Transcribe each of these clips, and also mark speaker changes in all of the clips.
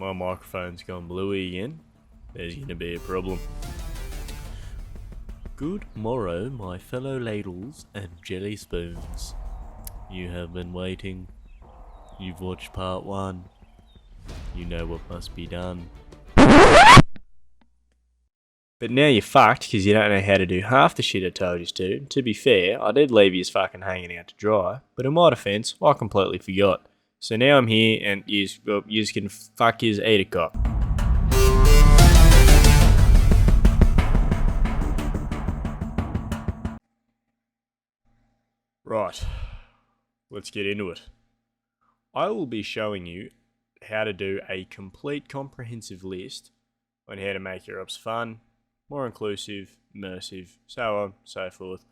Speaker 1: my microphone's gone bluey again, there's going to be a problem. Good morrow, my fellow ladles and jelly spoons. You have been waiting. You've watched part 1. You know what must be done. But now you're fucked because you don't know how to do half the shit I told you to. To be fair, I did leave you fucking hanging out to dry, but in my defence, I completely forgot. So now I'm here and you can fuck yous eat a cock. Right, let's get into it. I will be showing you how to do a complete comprehensive list on how to make your ops fun, more inclusive, immersive, so on, so forth.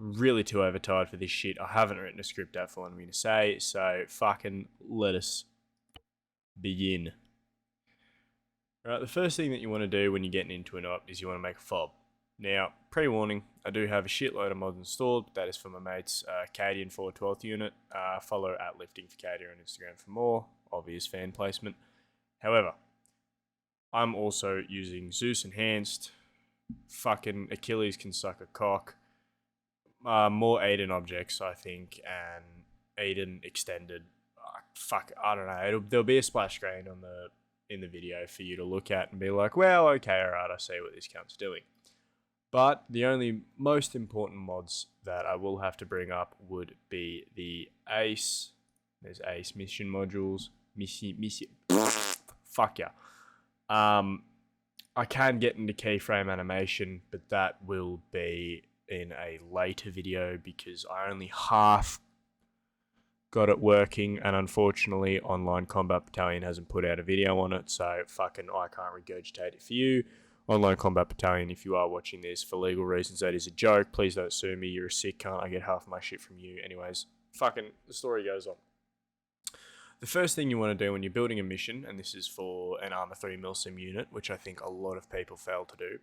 Speaker 1: I'm really too overtired for this shit. I haven't written a script out for what I'm going to say, so fucking let us begin. Right, the first thing that you want to do when you're getting into an op is you want to make a FOB. Now, pre-warning, I do have a shitload of mods installed. That is for my mates, Cadian 412th unit. Follow at Lifting for Cadia on Instagram for more. Obvious fan placement. However, I'm also using Zeus Enhanced. Fucking Achilles can suck a cock. More Aiden objects, I think, and Aiden Extended. I don't know. There'll be a splash screen in the video for you to look at and be like, well, okay, alright, I see what this cunt's doing. But the only most important mods that I will have to bring up would be the Ace. There's Ace mission modules. Fuck yeah. I can get into keyframe animation, but that will be in a later video because I only half got it working, and unfortunately Online Combat Battalion hasn't put out a video on it, so fucking I can't regurgitate it for you. Online Combat Battalion, if you are watching this for legal reasons, that is a joke. Please don't sue me. You're a sick cunt. I get half my shit from you. Anyways, fucking the story goes on. The first thing you want to do when you're building a mission, and this is for an Arma 3 Milsim unit, which I think a lot of people fail to do,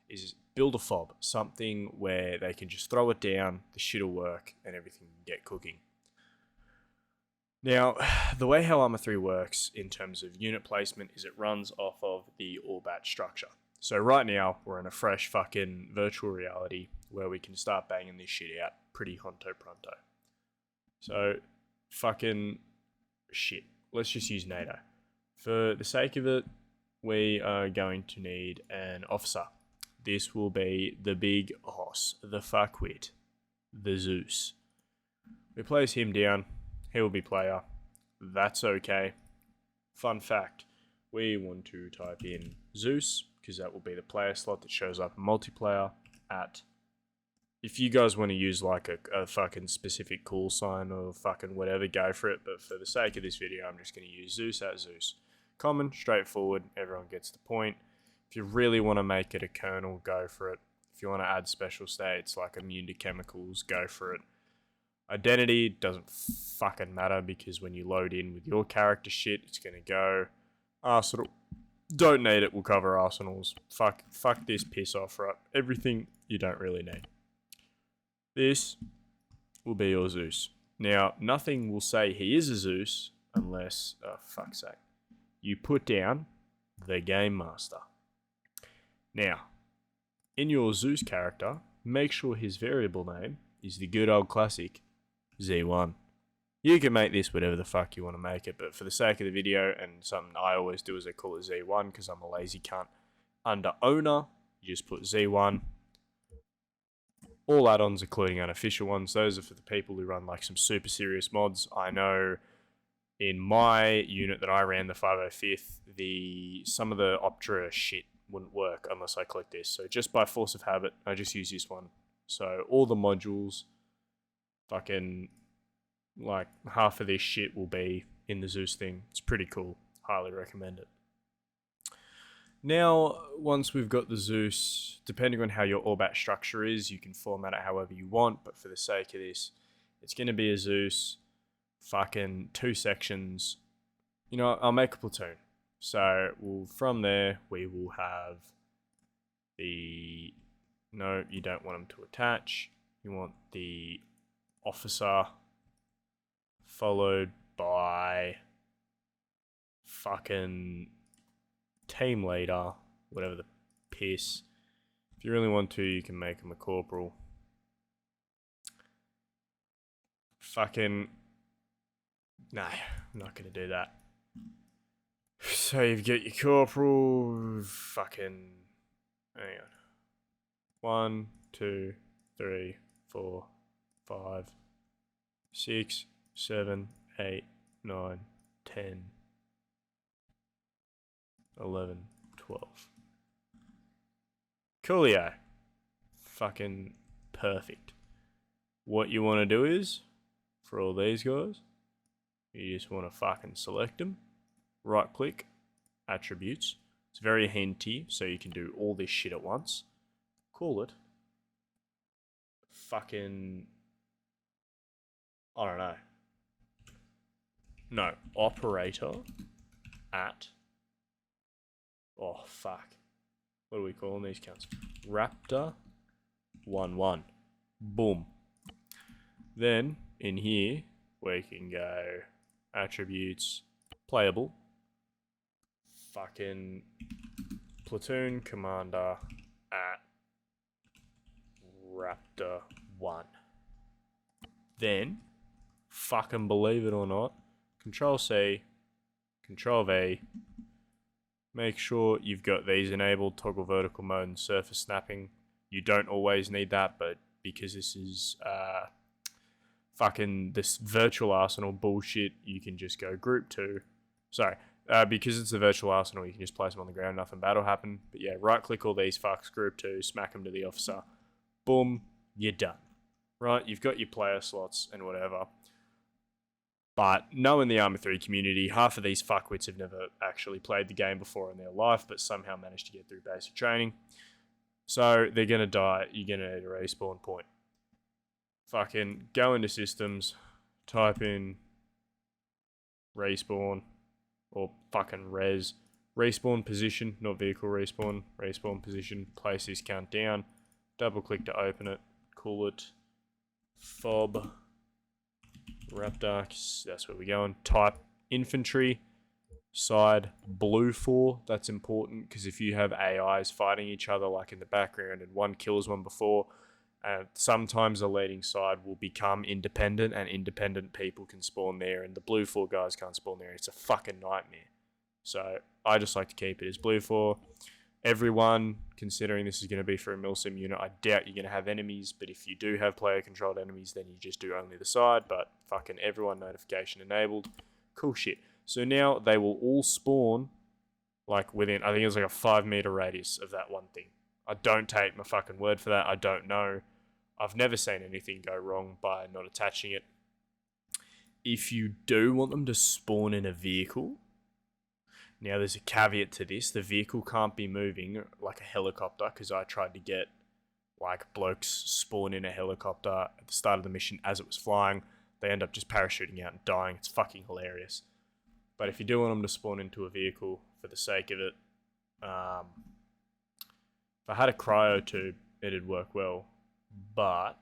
Speaker 1: is build a FOB. Something where they can just throw it down, the shit will work, and everything can get cooking. Now, the way how Arma 3 works in terms of unit placement is it runs off of the Orbat structure. So right now, we're in a fresh fucking virtual reality where we can start banging this shit out pretty honto pronto. So, fucking shit. Let's just use NATO. For the sake of it, we are going to need an officer. This will be the big hoss, the fuckwit, the Zeus. We place him down. He will be player. That's okay. Fun fact. We want to type in Zeus, because that will be the player slot that shows up in multiplayer at... If you guys want to use like a fucking specific call sign or fucking whatever, go for it. But for the sake of this video, I'm just going to use Zeus at Zeus. Common, straightforward, everyone gets the point. If you really want to make it a kernel, go for it. If you want to add special states like immune to chemicals, go for it. Identity doesn't fucking matter because when you load in with your character shit, it's going to go... Arsenal. Don't need it, we'll cover arsenals. Fuck this, piss off, right? Everything you don't really need. This will be your Zeus. Now, nothing will say he is a Zeus unless, oh fuck's sake, you put down the Game Master. Now, in your Zeus character, make sure his variable name is the good old classic Z1. You can make this whatever the fuck you want to make it, but for the sake of the video, and something I always do is I call it Z1 because I'm a lazy cunt. Under owner, you just put Z1. All add-ons, including unofficial ones, those are for the people who run like some super serious mods. I know in my unit that I ran, the 505th, some of the Optra shit wouldn't work unless I click this. So just by force of habit, I just use this one. So all the modules, fucking... like half of this shit will be in the Zeus thing. It's pretty cool. Highly recommend it. Now, once we've got the Zeus, depending on how your Orbat structure is, you can format it however you want, but for the sake of this, it's going to be a Zeus, fucking 2 sections. You know, I'll make a platoon. So, from there, we will have the... No, you don't want them to attach. You want the officer... followed by fucking team leader, whatever the piss. If you really want to, you can make him a corporal. Fucking... No, I'm not going to do that. So you've got your corporal, fucking... Hang on. 1, 2, 3, 4, 5, 6, 7, 8, 9, 10, 11, 12. Coolio. Fucking perfect. What you want to do is, for all these guys, you just want to fucking select them, right click, attributes. It's very hinty, so you can do all this shit at once. Call it fucking, I don't know. No, operator at, oh fuck. What are we calling these counts? Raptor 1-1. Boom. Then in here we can go attributes, playable, fucking platoon commander at Raptor 1. Then, fucking believe it or not, Control C, Control V, make sure you've got these enabled, toggle vertical mode and surface snapping. You don't always need that, but because this is fucking this virtual arsenal bullshit, you can just go group 2. Sorry, because it's a virtual arsenal, you can just place them on the ground, nothing bad will happen. But yeah, right click all these fucks, group 2, smack them to the officer. Boom, you're done. Right, you've got your player slots and whatever. But knowing the Arma 3 community, half of these fuckwits have never actually played the game before in their life, but somehow managed to get through basic training. So they're going to die. You're going to need a respawn point. Fucking go into systems, type in respawn, or fucking respawn position, not vehicle respawn position, place this count down, double click to open it, call it FOB Raptor, that's where we're going. Type infantry, side blue 4, that's important because if you have AIs fighting each other like in the background and one kills one before, sometimes the leading side will become independent and independent people can spawn there and the blue 4 guys can't spawn there. It's a fucking nightmare. So I just like to keep it as blue 4. Everyone, considering this is going to be for a milsim unit, I doubt you're going to have enemies, but if you do have player controlled enemies, then you just do only the side, but fucking everyone notification enabled. Cool shit. So now they will all spawn like within, I think it's like a 5-meter radius of that one thing. I don't take my fucking word for that. I don't know. I've never seen anything go wrong by not attaching it. If you do want them to spawn in a vehicle, now there's a caveat to this. The vehicle can't be moving like a helicopter because I tried to get like blokes spawn in a helicopter at the start of the mission as it was flying. They end up just parachuting out and dying. It's fucking hilarious. But if you do want them to spawn into a vehicle for the sake of it, if I had a cryo tube, it'd work well. But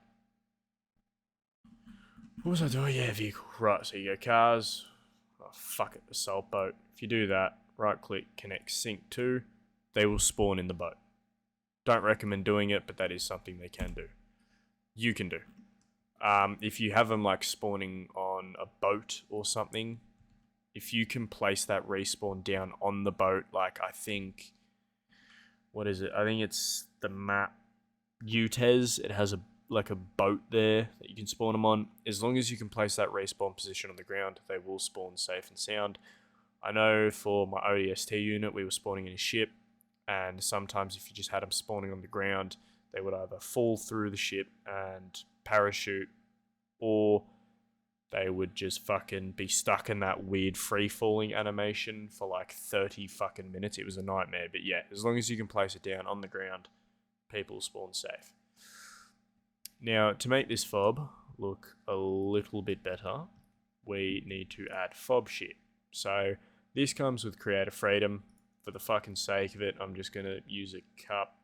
Speaker 1: what was I doing? Yeah, vehicle. Right, so you go cars. Oh, fuck it, assault boat. If you do that, right click, connect sync to, they will spawn in the boat. Don't recommend doing it, but that is something they can do. You can do. If you have them like spawning on a boat or something, if you can place that respawn down on the boat, like I think, what is it? I think it's the map UTES. It has a boat there that you can spawn them on. As long as you can place that respawn position on the ground, they will spawn safe and sound. I know for my ODST unit, we were spawning in a ship, and sometimes if you just had them spawning on the ground, they would either fall through the ship and parachute, or they would just fucking be stuck in that weird free-falling animation for like 30 fucking minutes. It was a nightmare, but yeah, as long as you can place it down on the ground, people spawn safe. Now, to make this FOB look a little bit better, we need to add FOB shit. So this comes with creative freedom. For the fucking sake of it, I'm just going to use a cup,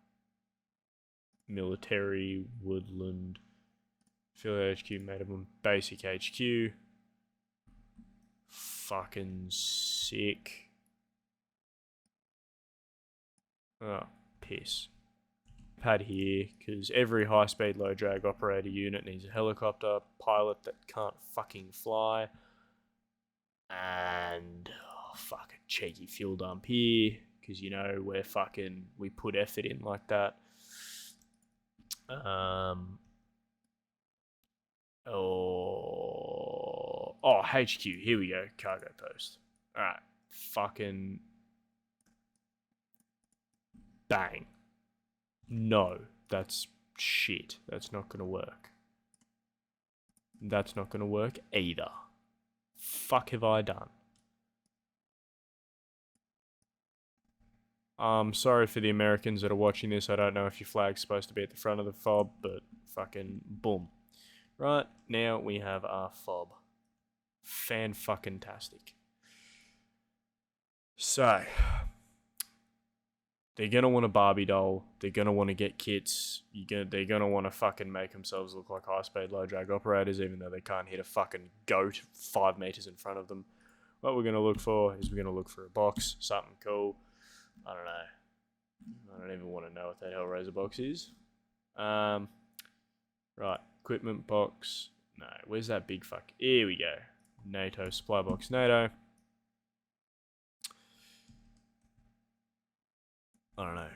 Speaker 1: military, woodland, affiliate HQ, made them basic HQ. Fucking sick. Oh, piss. Pad here, because every high-speed, low-drag operator unit needs a helicopter pilot that can't fucking fly. And, oh, fucking cheeky fuel dump here, because, you know, we put effort in like that. HQ, here we go, cargo post. Alright, fucking bang. No, that's shit. That's not gonna work. That's not gonna work either. Fuck have I done? Sorry for the Americans that are watching this. I don't know if your flag's supposed to be at the front of the FOB, but fucking boom. Right, now we have our FOB. Fan-fucking-tastic. So, they're gonna want a Barbie doll. They're gonna want to get kits. They're gonna want to fucking make themselves look like high-speed, low-drag operators, even though they can't hit a fucking goat 5 meters in front of them. What we're gonna look for is we're gonna look for a box, something cool. I don't know. I don't even want to know what that Hellraiser box is. Right, equipment box. No, where's that big fuck? Here we go. NATO supply box. NATO. I don't know.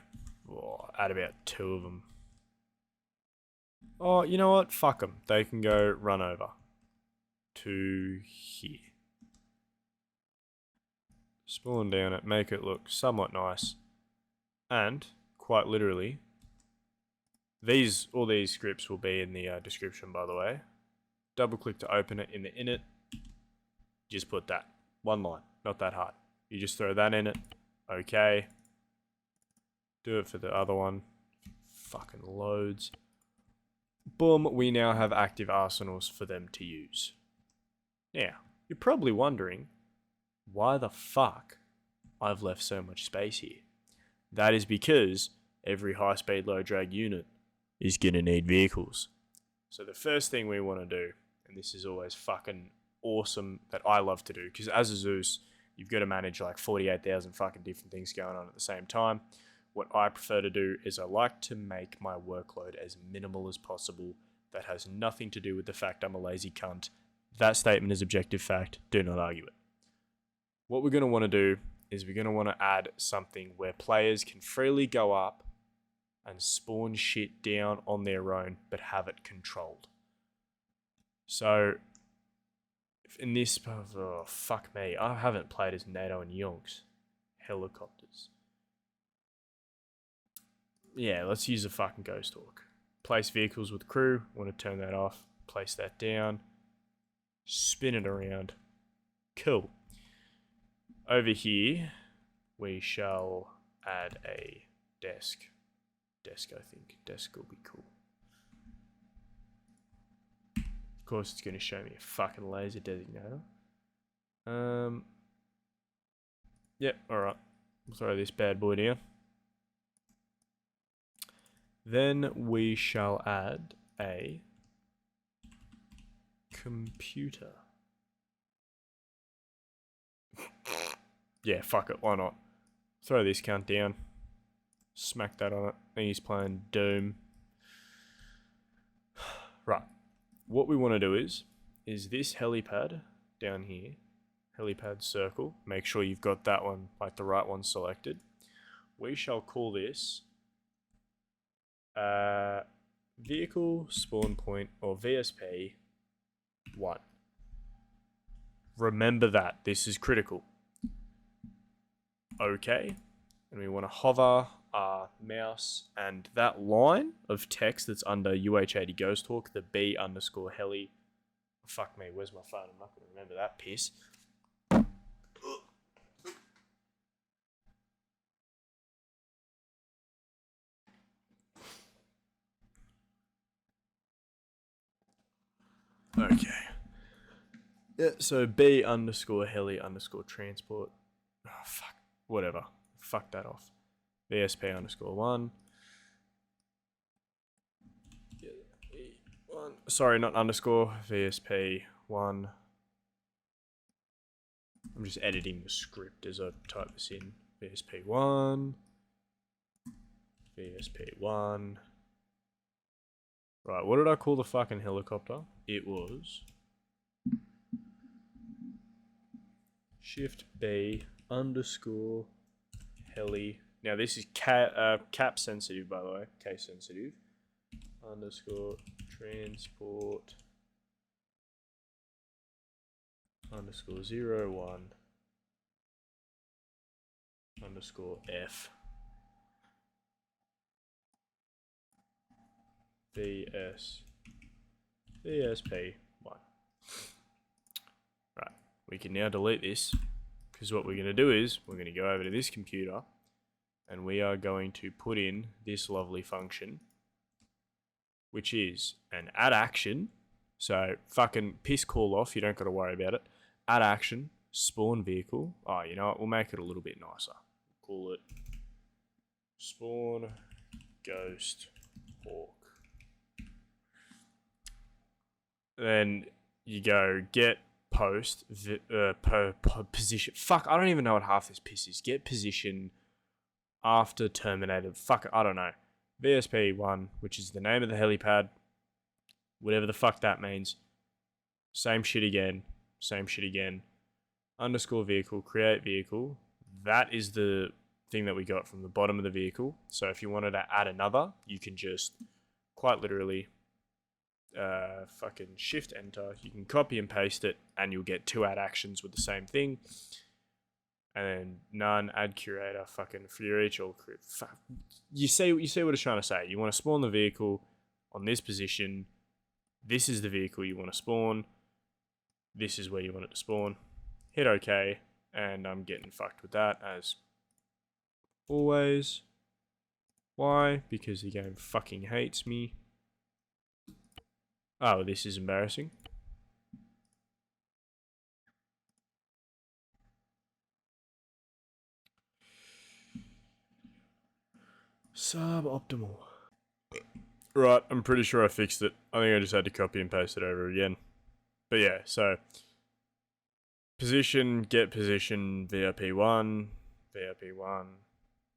Speaker 1: Oh, add about 2 of them. Oh, you know what? Fuck them. They can go run over to here. Spawn down it, make it look somewhat nice. And, quite literally, all these scripts will be in the description, by the way. Double click to open it in the init. Just put that. 1 line. Not that hard. You just throw that in it. Okay. Do it for the other one. Fucking loads. Boom, we now have active arsenals for them to use. Now, you're probably wondering, why the fuck I've left so much space here? That is because every high-speed, low-drag unit is going to need vehicles. So the first thing we want to do, and this is always fucking awesome that I love to do, because as a Zeus, you've got to manage like 48,000 fucking different things going on at the same time. What I prefer to do is I like to make my workload as minimal as possible. That has nothing to do with the fact I'm a lazy cunt. That statement is objective fact. Do not argue it. What we're going to want to do is we're going to want to add something where players can freely go up and spawn shit down on their own, but have it controlled. So, in this, oh, fuck me, I haven't played as NATO and Yonks. Helicopters. Yeah, let's use a fucking Ghost Hawk. Place vehicles with crew, want to turn that off, place that down, spin it around. Cool. Over here, we shall add a desk. Desk, I think. Desk will be cool. Of course, it's going to show me a fucking laser designator. Yep, alright. We'll throw this bad boy down. Then we shall add a computer. Yeah, fuck it, why not? Throw this cunt down. Smack that on it. I think he's playing Doom. Right. What we want to do is this helipad down here, helipad circle, make sure you've got that one, like the right one selected. We shall call this vehicle spawn point, or VSP 1. Remember that, this is critical. Okay, and we want to hover our mouse and that line of text that's under UH80 Ghost Hawk, the B underscore heli. Fuck me, where's my phone? I'm not going to remember that piss. Okay. Yeah, so B underscore heli underscore transport. Oh, fuck. Whatever. Fuck that off. VSP underscore 1. Sorry, not underscore. VSP 1. I'm just editing the script as I type this in. VSP 1. VSP1. Right, what did I call the fucking helicopter? It was Shift B underscore heli. Now this is cap sensitive, by the way, case sensitive. Underscore transport underscore 01 underscore F VSP1. Right, we can now delete this, because what we're going to do is we're going to go over to this computer and we are going to put in this lovely function, which is an add action. So fucking piss call off, you don't got to worry about it. Add action, spawn vehicle. Oh, you know what, we'll make it a little bit nicer. Call it spawn ghost hawk. Then you go get post position. Fuck, I don't even know what half this piss is. Get position after terminated. Fuck, I don't know. VSP1, which is the name of the helipad. Whatever the fuck that means. Same shit again. Same shit again. Underscore vehicle, create vehicle. That is the thing that we got from the bottom of the vehicle. So if you wanted to add another, you can just quite literally fucking shift enter. You can copy and paste it and you'll get 2 add actions with the same thing. And then none, add curator, fucking for each all. You see what it's trying to say. You want to spawn the vehicle on this position. This is the vehicle you want to spawn. This is where you want it to spawn. Hit OK, and I'm getting fucked with that as always. Why? Because the game fucking hates me. Oh, this is embarrassing. Suboptimal. Right, I'm pretty sure I fixed it. I think I just had to copy and paste it over again. But yeah, so position, get position, VIP1,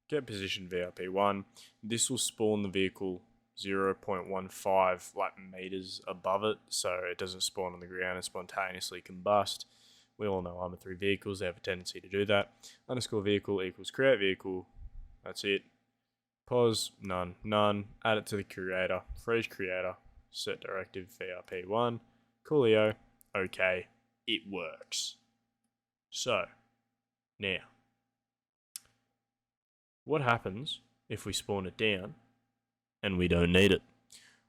Speaker 1: get position, VIP1. This will spawn the vehicle 0.15 like meters above it, so it doesn't spawn on the ground and spontaneously combust. We all know Arma 3 vehicles, they have a tendency to do that. Underscore vehicle equals create vehicle. That's it. Pause, none. Add it to the creator. For each creator, set directive VRP1. Coolio. Okay, it works. So, now, what happens if we spawn it down and we don't need it?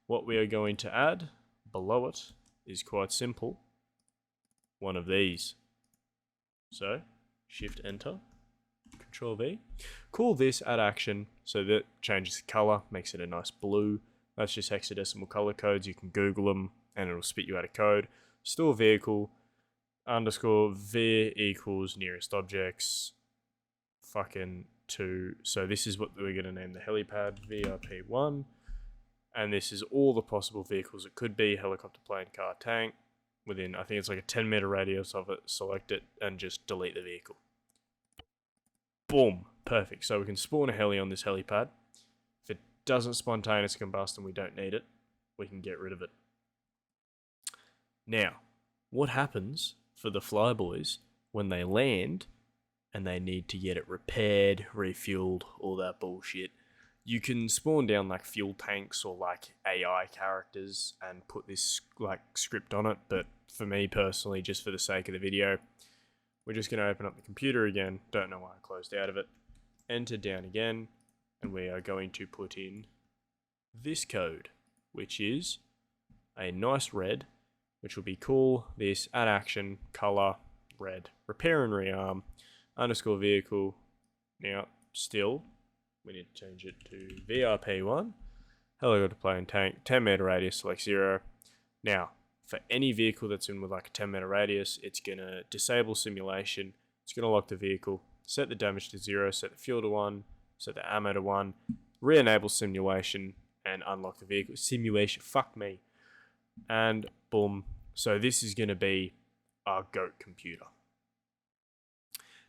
Speaker 1: What we are going to add below it is quite simple. One of these. So, Shift Enter. Control V. Call this add action, so that changes the color, makes it a nice blue. That's just hexadecimal color codes. You can Google them and it'll spit you out a code. Store vehicle underscore v equals nearest objects fucking 2. So this is what we're going to name the helipad, VRP1. And this is all the possible vehicles it could be: helicopter, plane, car, tank. Within, I think it's like a 10-meter radius of it. Select it and just delete the vehicle. Boom. Perfect. So we can spawn a heli on this helipad. If it doesn't spontaneously combust and we don't need it, we can get rid of it. Now, what happens for the flyboys when they land and they need to get it repaired, refueled, all that bullshit? You can spawn down like fuel tanks or like AI characters and put this like script on it, but for me personally, just for the sake of the video, we're just going to open up the computer again. Don't know why I closed out of it. Enter down again, and we are going to put in this code, which is a nice red, which will be cool. This add action, color, red, repair and rearm, underscore vehicle. Now, still, we need to change it to VRP1. Helicopter, plane, tank, 10-meter radius, select 0. Now, for any vehicle that's in with like a 10-meter radius, it's going to disable simulation. It's going to lock the vehicle, set the damage to 0, set the fuel to 1, set the ammo to 1, re-enable simulation, and unlock the vehicle. Simulation, fuck me. And boom. So this is going to be our GOAT computer.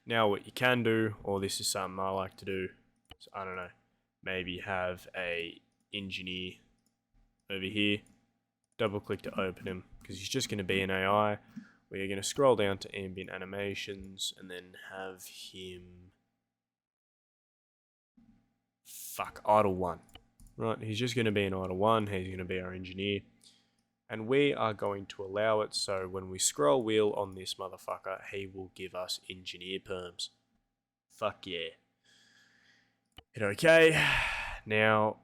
Speaker 1: Now what you can do, or this is something I like to do, so I don't know, maybe have a engineer over here. Double click to open him because he's just going to be an AI. We're going to scroll down to ambient animations and then have him idle 1. Right, he's just going to be an idle 1. He's going to be our engineer. And we are going to allow it so when we scroll wheel on this motherfucker, he will give us engineer perms. Fuck yeah. Hit okay. Now,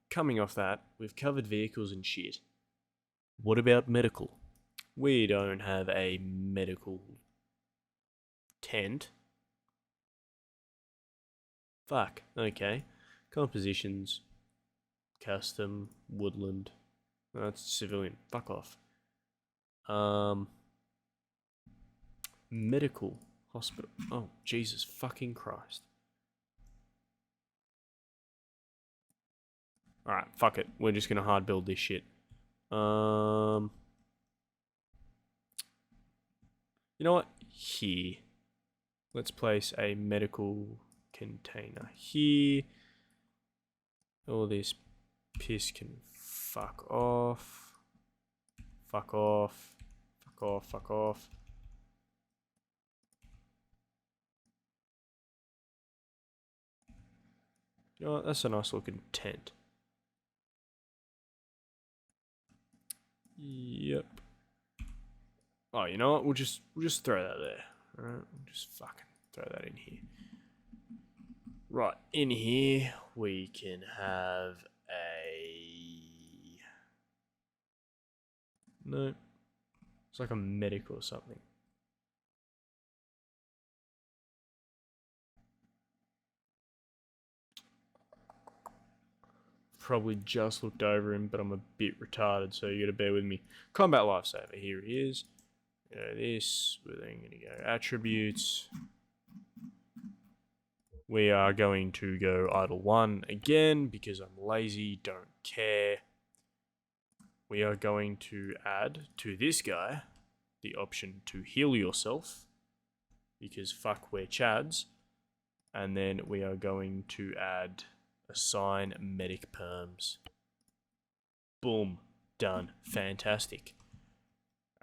Speaker 1: coming off that, we've covered vehicles and shit. What about medical? We don't have a medical tent. Fuck, okay. Compositions, custom, woodland. That's civilian. Fuck off. Medical hospital. Oh, Jesus fucking Christ. Alright, fuck it. We're just gonna hard build this shit. You know what? Here. Let's place a medical container here. All this piss can fuck off. Fuck off. Fuck off. Fuck off. You know what? That's a nice looking tent. Yep. Oh, you know what? We'll just throw that there. Alright, we'll just fucking throw that in here. Right, in here we can have a... No. It's like a medic or something. Probably just looked over him, but I'm a bit retarded, so you gotta bear with me. Combat lifesaver, here he is. This, we're then gonna go attributes. We are going to go idle 1 again because I'm lazy, don't care. We are going to add to this guy the option to heal yourself because fuck, we're chads. And then we are going to add assign medic perms. Boom, done, fantastic.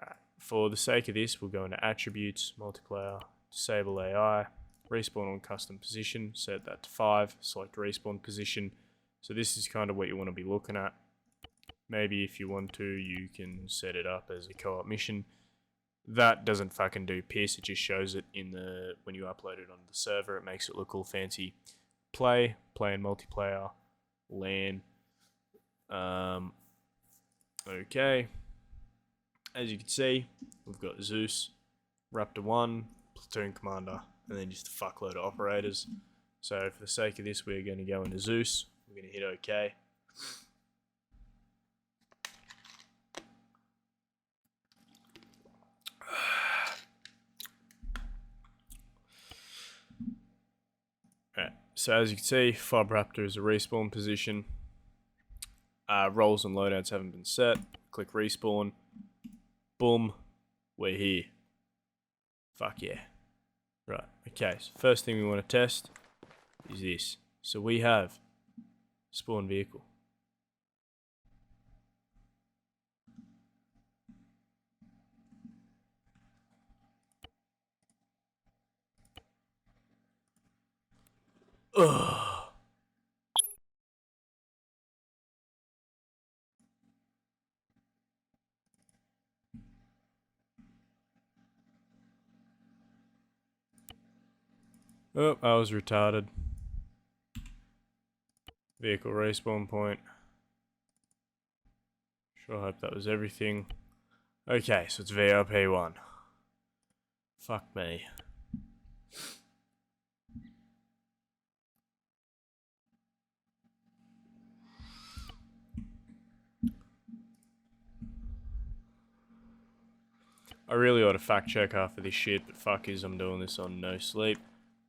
Speaker 1: Alright, for the sake of this, we'll go into attributes, multiplayer, disable AI. Respawn on custom position, set that to 5, select respawn position. So this is kind of what you want to be looking at. Maybe if you want to, you can set it up as a co-op mission. That doesn't fucking do piss, it just shows it in the, when you upload it onto the server, it makes it look all fancy. Play in multiplayer, LAN. Okay. As you can see, we've got Zeus, Raptor 1, Platoon Commander, and then just a fuckload of operators. So for the sake of this, we're going to go into Zeus. We're going to hit OK. Alright, so as you can see, FOB Raptor is a respawn position. Roles and loadouts haven't been set. Click respawn. Boom. We're here. Fuck yeah. Right, okay, so first thing we want to test is this. So we have spawn vehicle. Ugh. Oh, I was retarded. Vehicle respawn point. Sure hope that was everything. Okay, so it's VIP 1. Fuck me. I really ought to fact check half of this shit, but fuck is, I'm doing this on no sleep.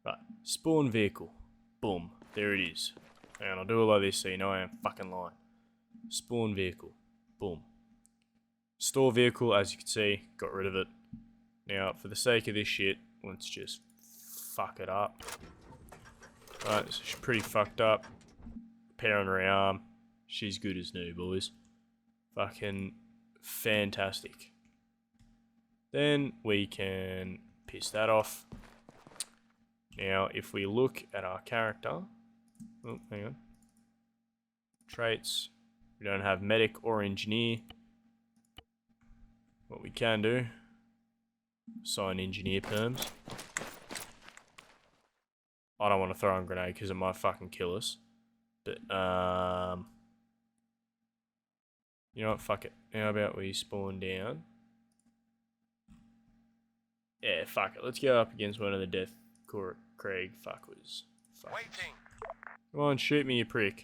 Speaker 1: Right, spawn vehicle. Boom, there it is. And I'll do it like this so you know I am fucking lying. Spawn vehicle. Boom. Store vehicle, as you can see, got rid of it. Now, for the sake of this shit, let's just fuck it up. Right, this is pretty fucked up. repair on her arm. She's good as new, boys. Fucking fantastic. Then we can piss that off. Now, if we look at our character... Oh, hang on. Traits. We don't have medic or engineer. What we can do... assign engineer perms. I don't want to throw a grenade because it might fucking kill us. But, you know what, fuck it. How about we spawn down? Yeah, fuck it. Let's go up against one of the Death Craig fuckers. Waiting. Come on, shoot me, you prick.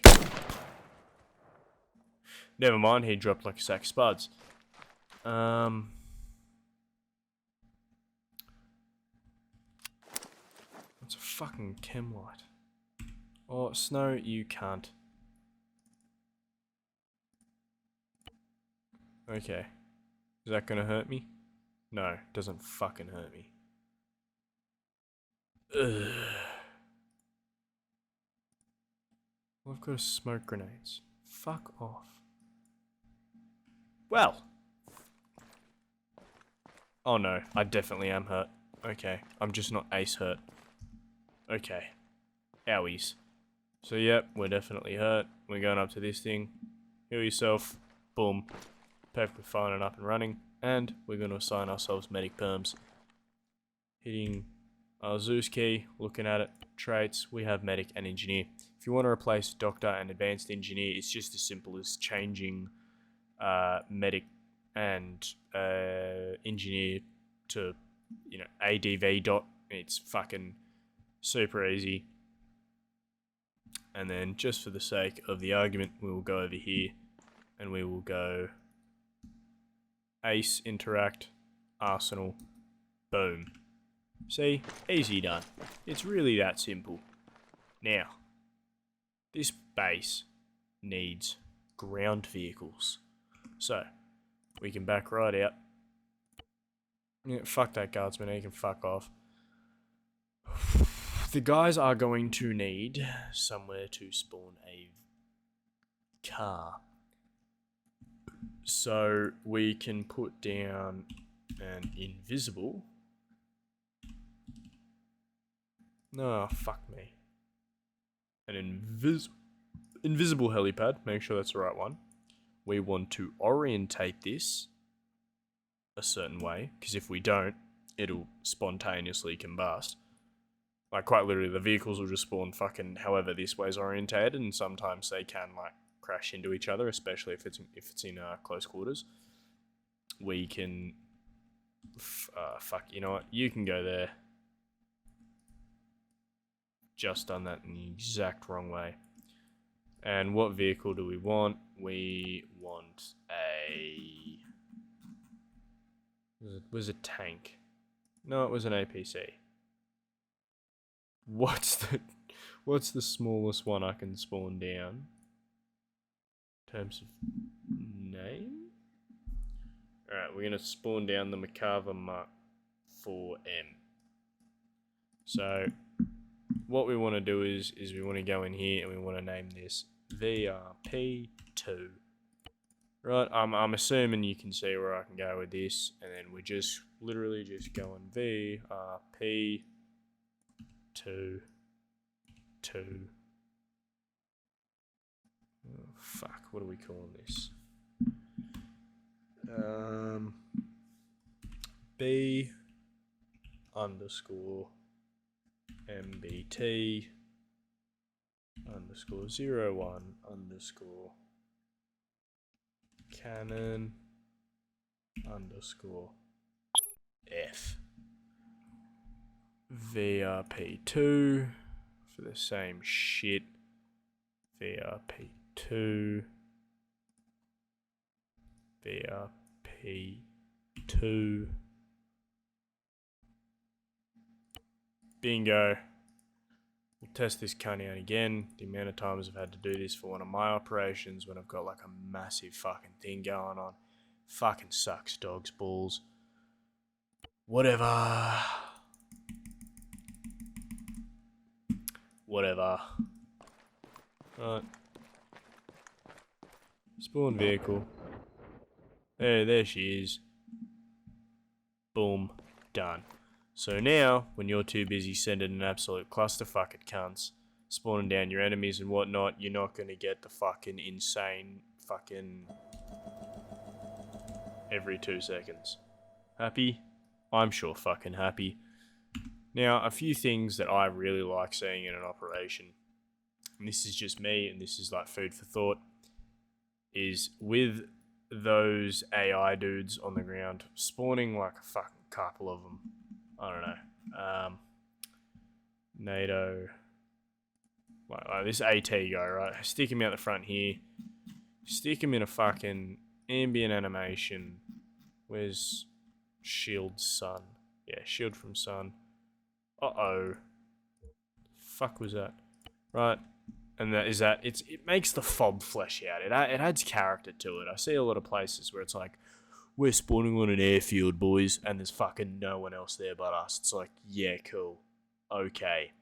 Speaker 1: Never mind, he dropped like a sack of spuds. What's a fucking chem light? Oh, Snow, you can't. Okay. Is that gonna hurt me? No, it doesn't fucking hurt me. Ugh. Well, I've got to smoke grenades. Fuck off. Well. Oh no, I definitely am hurt. Okay, I'm just not ace hurt. Okay. Owies. So yep, we're definitely hurt. We're going up to this thing. Heal yourself. Boom. Perfectly fine and up and running. And we're going to assign ourselves medic perms. Hitting our Zeus key, looking at it, traits, we have medic and engineer. If you want to replace doctor and advanced engineer, it's just as simple as changing medic and engineer to, you know, ADV dot. It's fucking super easy. And then just for the sake of the argument, we will go over here and we will go Ace, interact, arsenal, boom. See? Easy done. It's really that simple. Now, this base needs ground vehicles. So, we can back right out. Yeah, fuck that guardsman, he can fuck off. The guys are going to need somewhere to spawn a car. So we can put down an invisible. No, fuck me. An invisible helipad. Make sure that's the right one. We want to orientate this a certain way, because if we don't, it'll spontaneously combust. Like, quite literally, the vehicles will just spawn fucking however this way's orientated, and sometimes they can, like, crash into each other, especially if it's in close quarters. We can... fuck, you know what? You can go there. Just done that in the exact wrong way. And what vehicle do we want? We want a... Was it a tank? No, it was an APC. What's the smallest one I can spawn down? In terms of name? Alright, we're going to spawn down the Makava Mark 4M. So, what we want to do is we want to go in here and we want to name this VRP2. Right, I'm assuming you can see where I can go with this, and then we're just literally just going VRP2 2. Oh, fuck, what are we calling this? B underscore MBT underscore 01 underscore Canon underscore F. VRP2 for the same shit. VRP2. VRP2. Bingo. We'll test this cunt out again. The amount of times I've had to do this for one of my operations when I've got like a massive fucking thing going on. Fucking sucks, dog's balls. Whatever. Whatever. Right. Spawn vehicle. There she is. Boom. Done. So now, when you're too busy sending an absolute clusterfuck at cunts, spawning down your enemies and whatnot, you're not going to get the fucking insane fucking every 2 seconds. Happy? I'm sure fucking happy. Now, a few things that I really like seeing in an operation, and this is just me, and this is like food for thought, is with those AI dudes on the ground, spawning like a fucking couple of them. I don't know. NATO. Like this AT guy, right? Stick him out the front here. Stick him in a fucking ambient animation. Where's shield sun? Yeah, shield from sun. Uh-oh. Fuck was that? Right. And that is that. It makes the FOB flesh out. It adds character to it. I see a lot of places where it's like, we're spawning on an airfield, boys, and there's fucking no one else there but us. It's like, yeah, cool. Okay.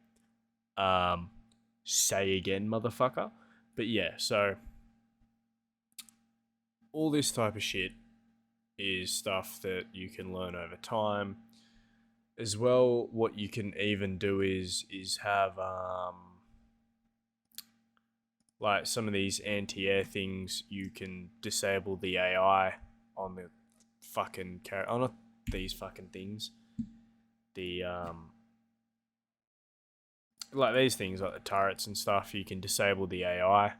Speaker 1: Say again, motherfucker. But yeah, so all this type of shit is stuff that you can learn over time. As well, what you can even do is have like some of these anti-air things. You can disable the AI on the fucking oh, not these fucking things. The like these things, like the turrets and stuff. You can disable the AI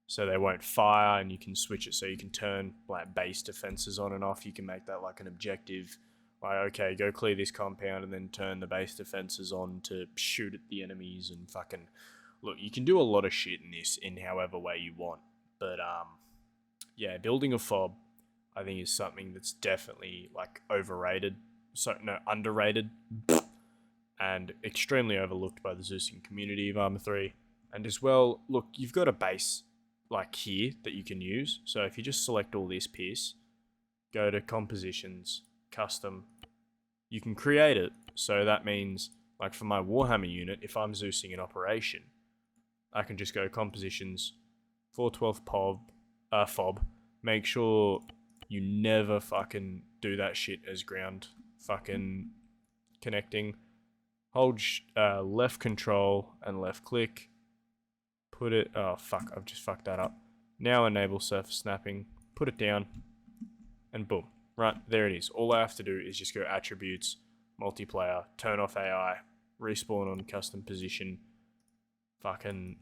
Speaker 1: so they won't fire, and you can switch it so you can turn like base defenses on and off. You can make that like an objective. Like, okay, go clear this compound and then turn the base defenses on to shoot at the enemies and fucking... Look, you can do a lot of shit in this in however way you want. But, yeah, building a FOB, I think, is something that's definitely, like, overrated. Underrated. And extremely overlooked by the Zeusian community of Arma 3. And as well, look, you've got a base, like, here that you can use. So if you just select all this piece, go to compositions... custom, you can create it. So that means, like for my Warhammer unit, if I'm Zeusing an operation, I can just go compositions, 412 FOB, make sure you never fucking do that shit as ground fucking connecting. Hold left control and left click, put it, oh fuck, I've just fucked that up. Now enable surface snapping, put it down, and boom. Right, there it is. All I have to do is just go attributes, multiplayer, turn off AI, respawn on custom position, fucking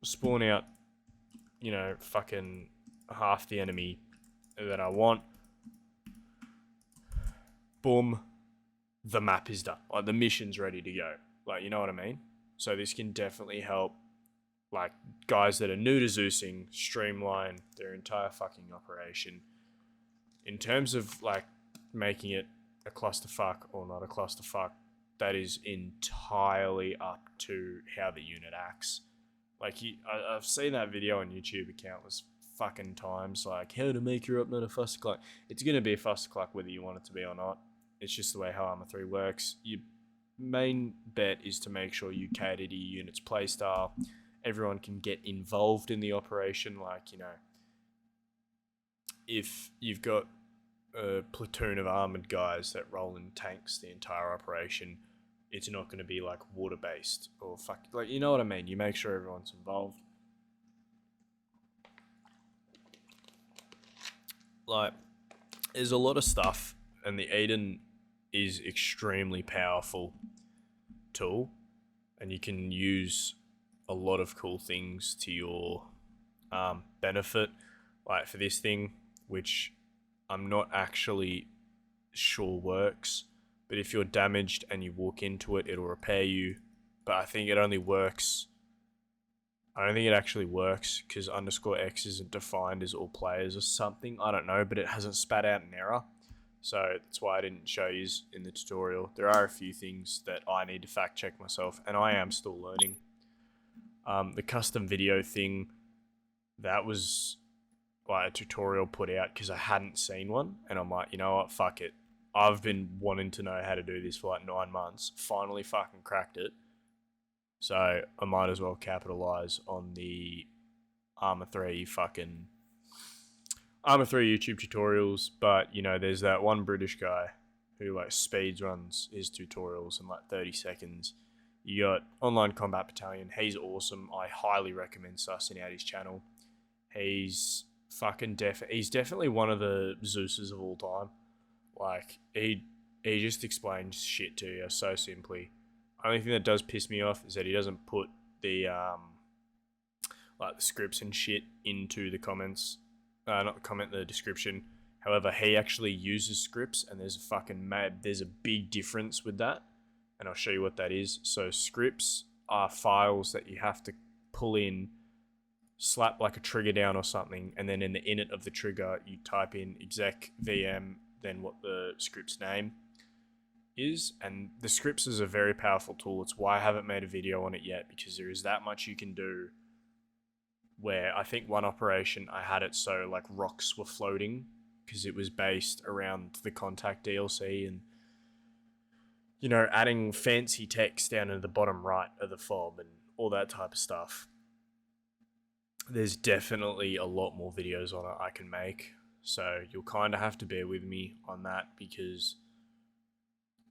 Speaker 1: spawn out, you know, fucking half the enemy that I want. Boom. The map is done. Like, the mission's ready to go. Like, you know what I mean? So this can definitely help, like, guys that are new to Zeusing streamline their entire fucking operation. In terms of, like, making it a clusterfuck or not a clusterfuck, that is entirely up to how the unit acts. Like, I've seen that video on YouTube countless fucking times, like, how to make your up not a fustercluck. It's going to be a fustercluck whether you want it to be or not. It's just the way how Arma 3 works. Your main bet is to make sure you cater to your unit's playstyle. Everyone can get involved in the operation, like, you know, if you've got a platoon of armoured guys that roll in tanks the entire operation, it's not going to be like water-based or fuck, like, you know what I mean? You make sure everyone's involved. Like, there's a lot of stuff, and the Eden is extremely powerful tool, and you can use a lot of cool things to your benefit. Like for this thing, which I'm not actually sure works, but if you're damaged and you walk into it, it'll repair you. But I think it only works. I don't think it actually works because _X isn't defined as all players or something. I don't know, but it hasn't spat out an error. So that's why I didn't show you in the tutorial. There are a few things that I need to fact check myself, and I am still learning. The custom video thing, that was like a tutorial put out because I hadn't seen one, and I'm like, you know what, fuck it. I've been wanting to know how to do this for like 9 months. Finally fucking cracked it. So I might as well capitalize on the Arma 3 fucking Arma 3 YouTube tutorials, but you know, there's that one British guy who like speeds runs his tutorials in like 30 seconds. You got Online Combat Battalion. He's awesome. I highly recommend sussing out his channel. He's fucking he's definitely one of the Zeuses of all time. Like he just explains shit to you so simply. Only thing that does piss me off is that he doesn't put the like the scripts and shit into the comments. Not the comment, the description. However, he actually uses scripts, and there's a big difference with that, and I'll show you what that is. So scripts are files that you have to pull in, slap like a trigger down or something, and then in the init of the trigger, you type in exec VM, then what the script's name is. And the scripts is a very powerful tool. It's why I haven't made a video on it yet, because there is that much you can do. Where I think one operation I had it so like rocks were floating because it was based around the Contact DLC, and you know, adding fancy text down in the bottom right of the FOB and all that type of stuff. There's definitely a lot more videos on it I can make, so you'll kind of have to bear with me on that, because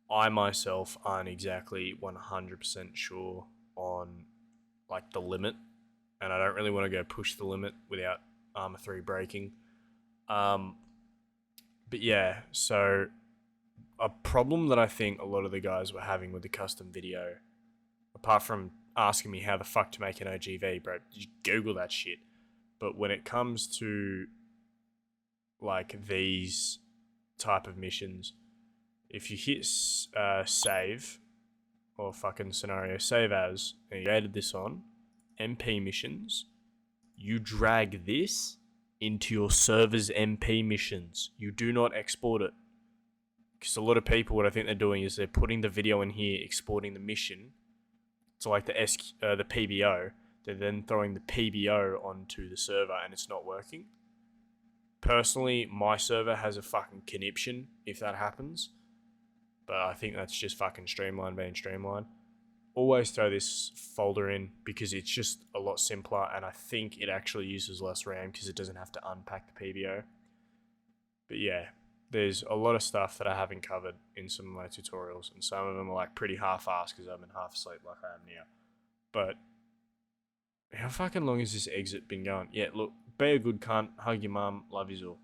Speaker 1: I myself aren't exactly 100% sure on like the limit, and I don't really want to go push the limit without Arma 3 breaking. But yeah, so a problem that I think a lot of the guys were having with the custom video, apart from asking me how the fuck to make an OGV, bro, you Google that shit. But when it comes to like these type of missions, if you hit save, or fucking scenario save as, and you added this on, MP missions, you drag this into your server's MP missions. You do not export it. Because a lot of people, what I think they're doing is they're putting the video in here, exporting the mission to like the PBO. They're then throwing the PBO onto the server, and it's not working. Personally, my server has a fucking conniption if that happens. But I think that's just fucking Streamline being Streamline. Always throw this folder in because it's just a lot simpler, and I think it actually uses less RAM because it doesn't have to unpack the PBO. But yeah, there's a lot of stuff that I haven't covered in some of my tutorials, and some of them are like pretty half-assed because I've been half asleep like I am now. But how fucking long has this exit been going? Yeah, look, be a good cunt, hug your mum, love yous all.